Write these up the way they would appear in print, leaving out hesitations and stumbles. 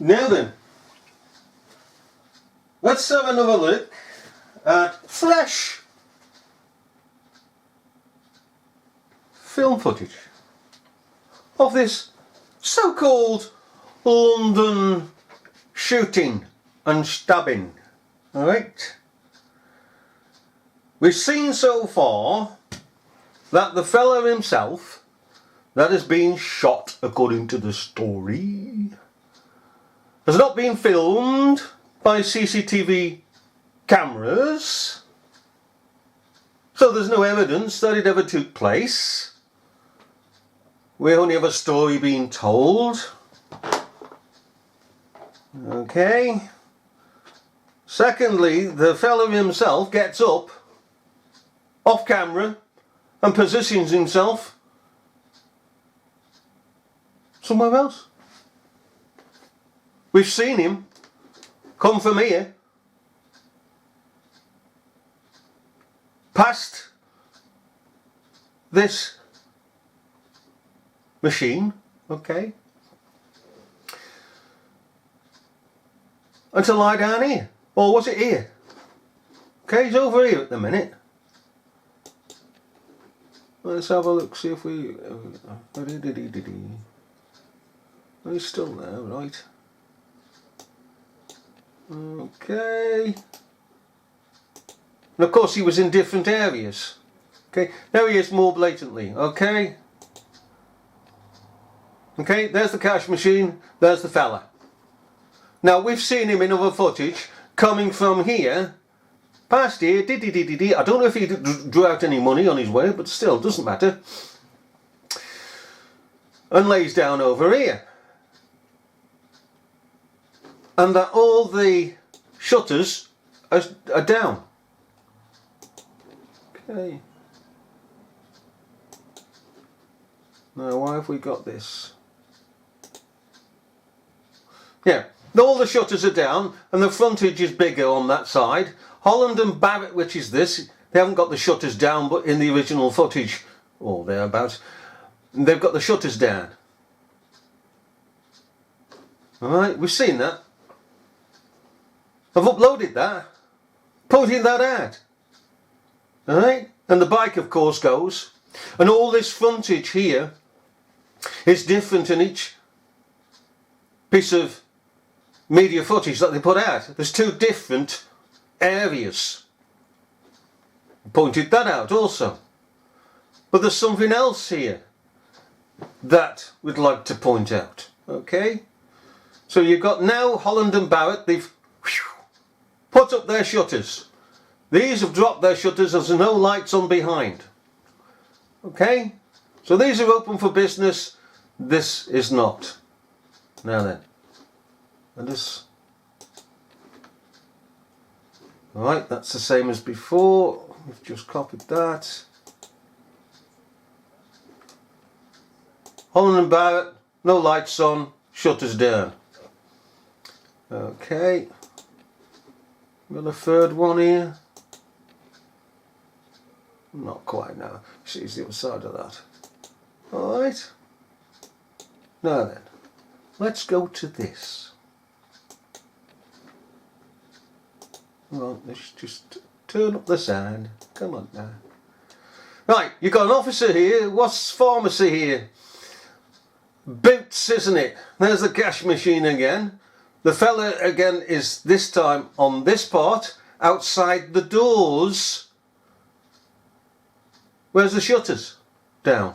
Now then, let's have another look at fresh film footage of this so-called London shooting and stabbing. Alright? We've seen so far that the fella himself that has been shot, according to the story, has not been filmed by CCTV cameras, so there's no evidence that it ever took place. We only have a story being told. Okay. Secondly, the fellow himself gets up off camera and positions himself somewhere else. We've seen him come from here, past this machine, okay, and to lie down here. Or was it here? Okay, he's over here at the minute. Let's have a look, see if we... Oh, he's still there, right. Okay. And of course he was in different areas. Okay, now he is more blatantly. Okay. Okay, there's the cash machine, there's the fella. Now we've seen him in other footage coming from here, past here, I don't know if he drew out any money on his way, but still, doesn't matter. And lays down over here. And that all the shutters are down. Okay. Now why have we got this? Yeah, all the shutters are down and the frontage is bigger on that side. Holland and Barrett, which is this, they haven't got the shutters down, but in the original footage, or thereabouts, they've got the shutters down. Alright, we've seen that. I've uploaded that, pointing that out. Alright, and the bike of course goes, and all this frontage here is different in each piece of media footage that they put out. There's two different areas. Pointed that out also. But there's something else here that we'd like to point out. Okay? So you've got now Holland and Barrett, they've put up their shutters. These have dropped their shutters, there's no lights on behind. Okay? So these are open for business, this is not. Now then. And this. Alright, that's the same as before. We've just copied that. Holland and Barrett, no lights on, shutters down. Okay. Got a third one here. Not quite now. See the other side of that. Alright. Now then, let's go to this. Well, let's just turn up the sound. Come on now. Right, you've got an officer here. What's pharmacy here? Boots, isn't it? There's the cash machine again. The fella again is this time on this part, outside the doors. Where's the shutters? Down.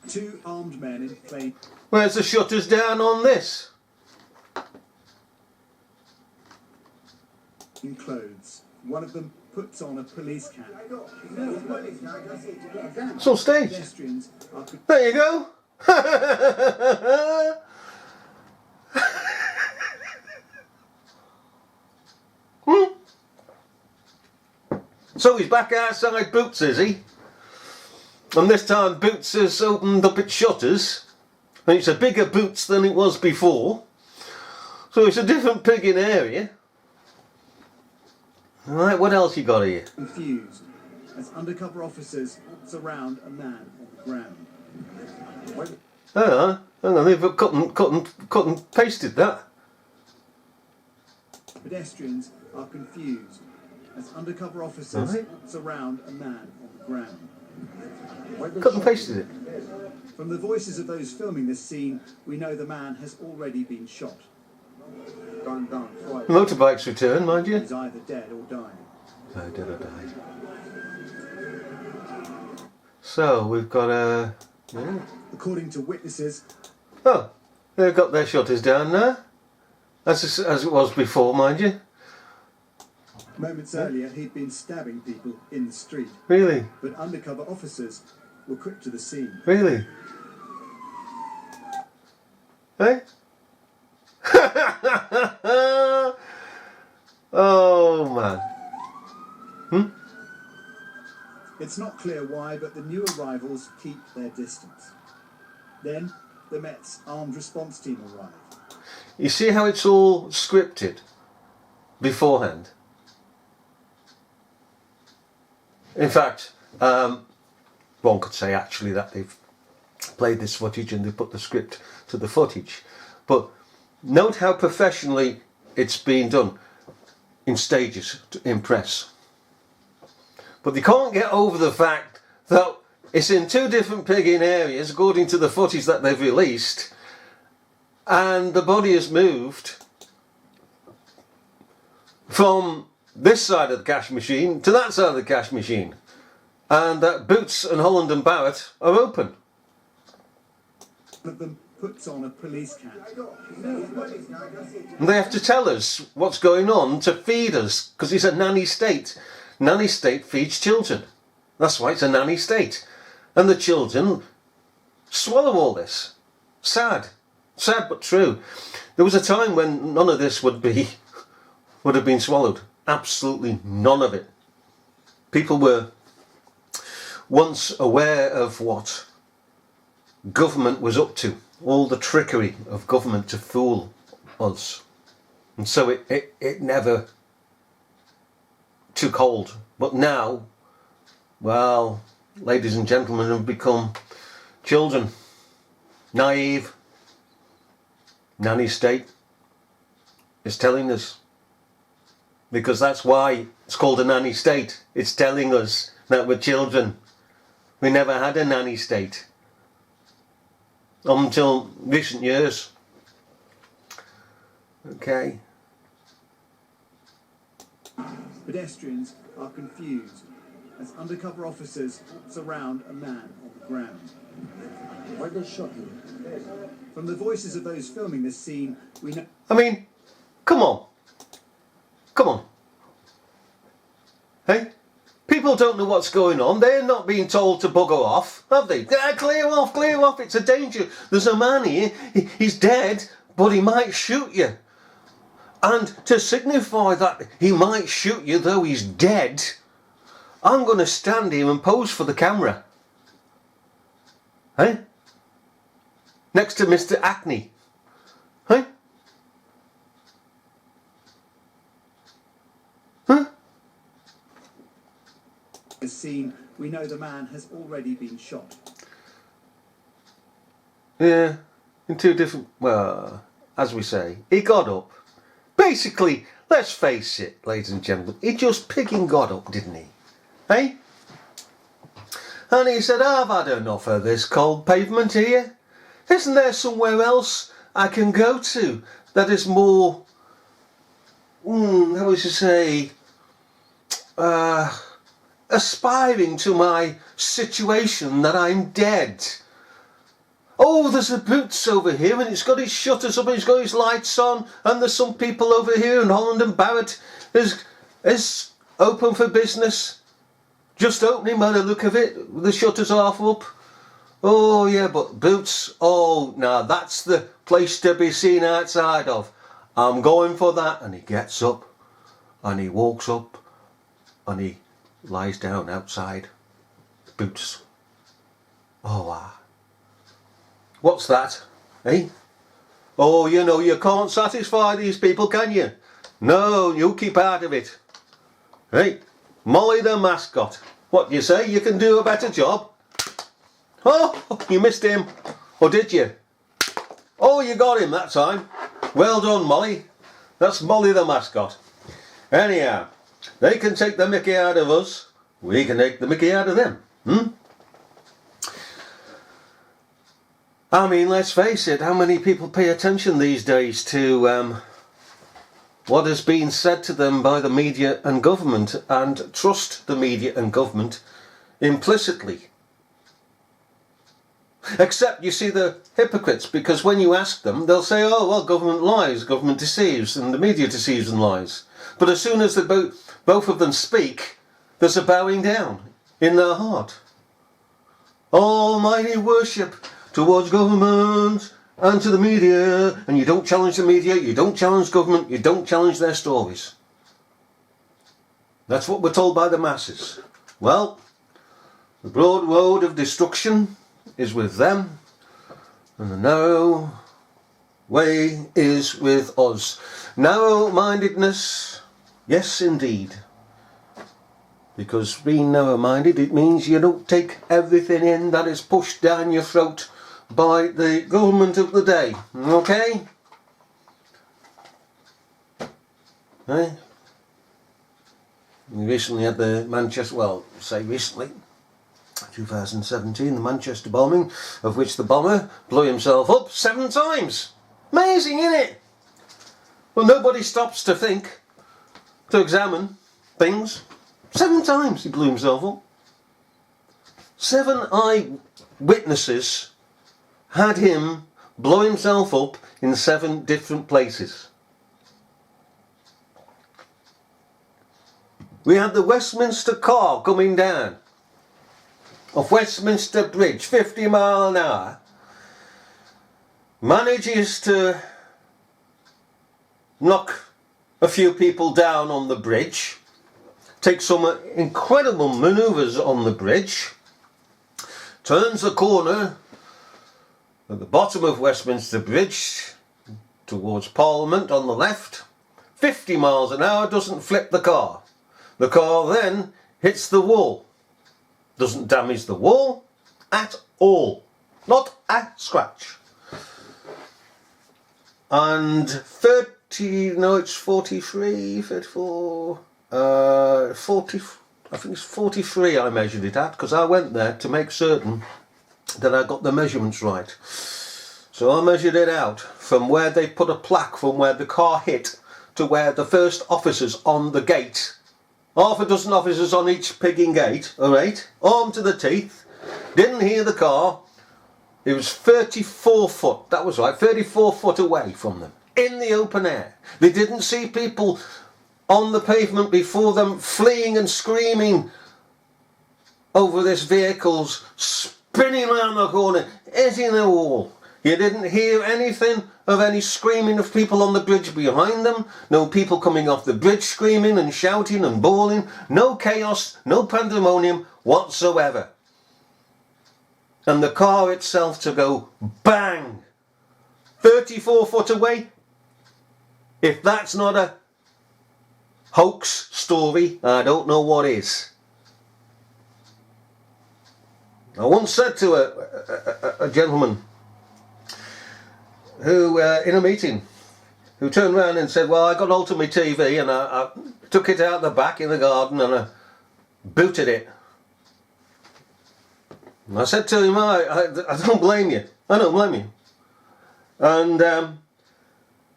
Two armed men in plain. Where's the shutters down on this? In clothes. One of them puts on a police cap. It's all staged. Pedestrians are There you go. So he's back outside Boots, is he? And this time Boots has opened up its shutters. And it's a bigger Boots than it was before. So it's a different pigging area. Alright, what else you got here? confused as undercover officers surround a man on the ground. Hang on, they've cut and pasted that. Pedestrians are confused as undercover officers Right. surround a man on the ground. Cut and pasted it. From the voices of those filming this scene, we know the man has already been shot. Gunned down twice. Motorbikes return, mind you. He's either dead or dying. Dead or died. So we've got a. Yeah. According to witnesses, Oh, they've got their shutters down now. As it was before, mind you. moments earlier he'd been stabbing people in the street. Really? But undercover officers were quick to the scene. Really? Hey? Oh man. It's not clear why, but the new arrivals keep their distance. Then the Met's armed response team arrived. You see how it's all scripted beforehand? In fact, one could say actually that they've played this footage and they put the script to the footage. But note how professionally it's been done in stages to impress. But they can't get over the fact that it's in two different pigging areas according to the footage that they've released, and the body has moved from this side of the cash machine to that side of the cash machine, and that Boots and Holland and Barrett are open. One of them puts on a police cap. And they have to tell us what's going on to feed us, because it's a nanny state. Nanny state feeds children. That's why it's a nanny state. And the children swallow all this. Sad. Sad but true. There was a time when none of this would have been swallowed. Absolutely none of it. People were once aware of what government was up to. All the trickery of government to fool us. And so it never took hold. But now, well, ladies and gentlemen have become children. Naive. Nanny state is telling us. Because that's why it's called a nanny state. It's telling us that we're children. We never had a nanny state. Until recent years. Okay. Pedestrians are confused as undercover officers surround a man on the ground. Why they shot him? From the voices of those filming this scene, we know. I mean, come on. Come on. Hey? People don't know what's going on. They're not being told to bugger off, have they? Clear off. It's a danger. There's a man here. He's dead, but he might shoot you. And to signify that he might shoot you though he's dead, I'm going to stand here and pose for the camera. Hey? Next to Mr. Acne. Hey? Huh? The scene, we know the man has already been shot. Yeah, in two different, well, as we say, he got up. Basically, let's face it, ladies and gentlemen, he just picking got up, didn't he? Hey? And he said, I've had enough of this cold pavement here. Isn't there somewhere else I can go to that is more, how would you say, aspiring to my situation that I'm dead? Oh, there's a Boots over here and it's got his shutters up and it's got his lights on, and there's some people over here, and Holland and Barrett is open for business. Just opening by the look of it, the shutters half up. Oh yeah, but Boots, oh now that's the place to be seen outside of. I'm going for that. And he gets up and he walks up and he lies down outside. Boots. Oh wow. What's that? Eh? Oh, you know, you can't satisfy these people, can you? No, you keep out of it. Hey, Molly the mascot. What do you say? You can do a better job? Oh, you missed him. Or did you? Oh, you got him that time. Well done, Molly. That's Molly the mascot. Anyhow, they can take the mickey out of us. We can take the mickey out of them. I mean, let's face it, how many people pay attention these days to what has been said to them by the media and government and trust the media and government implicitly? Except you see the hypocrites, because when you ask them, they'll say, oh, well, government lies, government deceives, and the media deceives and lies. But as soon as both of them speak, there's a bowing down in their heart. Almighty worship towards government and to the media, and you don't challenge the media, you don't challenge government, you don't challenge their stories. That's what we're told by the masses. Well, the broad road of destruction is with them, and the narrow way is with us. Narrow-mindedness, yes indeed. Because being narrow-minded, it means you don't take everything in that is pushed down your throat by the government of the day. Okay? Eh? We recently had the Manchester, well, say recently, 2017, the Manchester bombing, of which the bomber blew himself up 7 times. Amazing, isn't it? Well, nobody stops to think, to examine things. 7 times he blew himself up. 7 eyewitnesses had him blow himself up in 7 different places. We had the Westminster car coming down off Westminster Bridge, 50 miles an hour, manages to knock a few people down on the bridge, takes some incredible manoeuvres on the bridge, turns the corner at the bottom of Westminster Bridge towards Parliament on the left, 50 miles an hour, doesn't flip the car. The car then hits the wall. Doesn't damage the wall at all. Not a scratch. And 43, 34, 40, I think it's 43 I measured it at, because I went there to make certain that I got the measurements right. So I measured it out from where they put a plaque from where the car hit to where the first officers on the gate, half a dozen officers on each pigging gate, alright, armed to the teeth, didn't hear the car. It was 34 foot, that was right, 34 foot away from them, in the open air. They didn't see people on the pavement before them fleeing and screaming over this vehicle's spinning around the corner, hitting the wall. You didn't hear anything of any screaming of people on the bridge behind them. No people coming off the bridge screaming and shouting and bawling. No chaos, no pandemonium whatsoever. And the car itself to go bang, 34 foot away. If that's not a hoax story, I don't know what is. I once said to a gentleman who, in a meeting, who turned around and said, well, I got hold of my TV and I took it out the back in the garden and I booted it. And I said to him, I don't blame you. I don't blame you. And,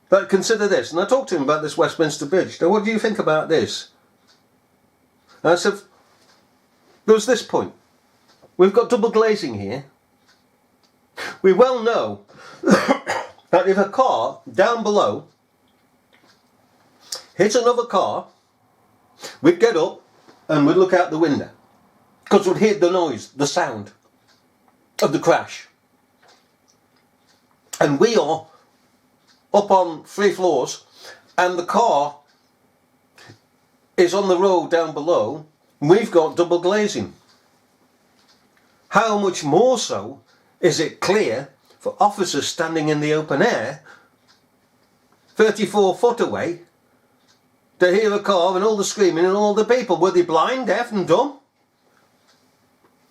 but consider this. And I talked to him about this Westminster Bridge. Now, what do you think about this? And I said, there was this point. We've got double glazing here. We well know that if a car down below hit another car, we'd get up and we'd look out the window, because we'd hear the noise, the sound of the crash. And we are up on 3 floors and the car is on the road down below. We've got double glazing. How much more so is it clear for officers standing in the open air 34 foot away to hear a car and all the screaming and all the people? Were they blind, deaf and dumb?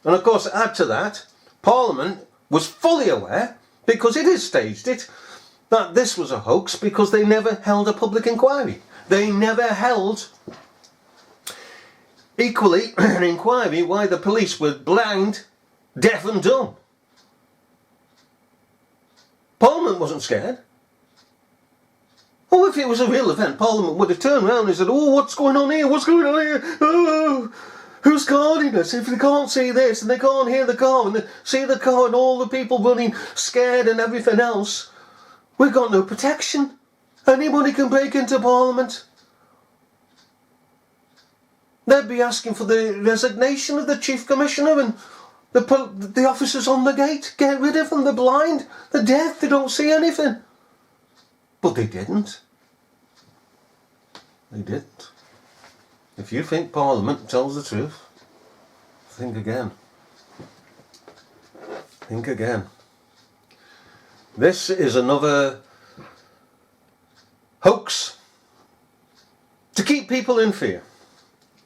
And of course, add to that, Parliament was fully aware because it is staged it, that this was a hoax because they never held a public inquiry. They never held, equally, an inquiry why the police were blind, deaf and dumb. Parliament wasn't scared. Oh, if it was a real event, Parliament would have turned around and said, oh, what's going on here? What's going on here? Oh, who's guarding us? If they can't see this and they can't hear the car and they see the car and all the people running scared and everything else, we've got no protection. Anybody can break into Parliament. They'd be asking for the resignation of the Chief Commissioner and the officers on the gate. Get rid of them, they're blind, they're deaf, they don't see anything. But they didn't. They didn't. If you think Parliament tells the truth, think again. Think again. This is another hoax to keep people in fear.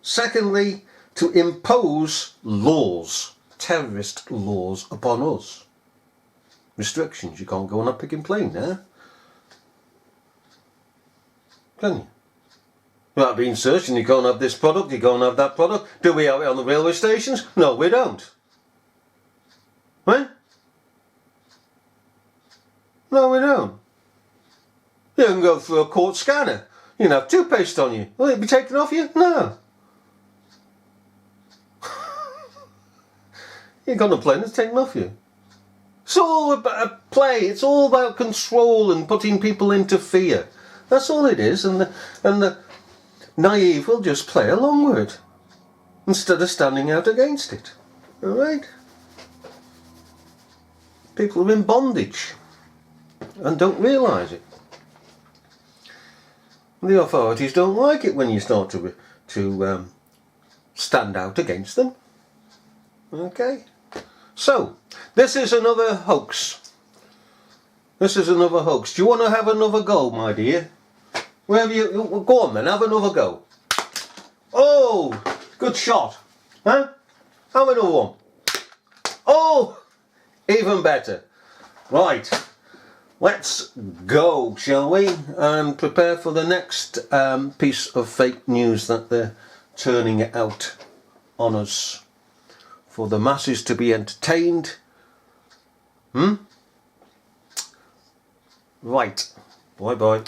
Secondly, to impose laws, terrorist laws upon us. Restrictions. You can't go on a picking plane there. Can you? Without being searched, and you can't have this product, you can't have that product. Do we have it on the railway stations? No, we don't. Right? No, we don't. You can go through a court scanner. You can have toothpaste on you. Will it be taken off you? No. You got on a plane, it's taken off you. It's all about play. It's all about control and putting people into fear. That's all it is, and the naive will just play along with it instead of standing out against it. All right? People are in bondage and don't realise it. The authorities don't like it when you start to stand out against them. Okay? So, this is another hoax. This is another hoax. Do you want to have another go, my dear? Wherever you go on then, have another go. Oh, good shot. Huh? Have another one. Oh, even better. Right, let's go, shall we? And prepare for the next piece of fake news that they're turning out on us for the masses to be entertained. Right. Bye bye.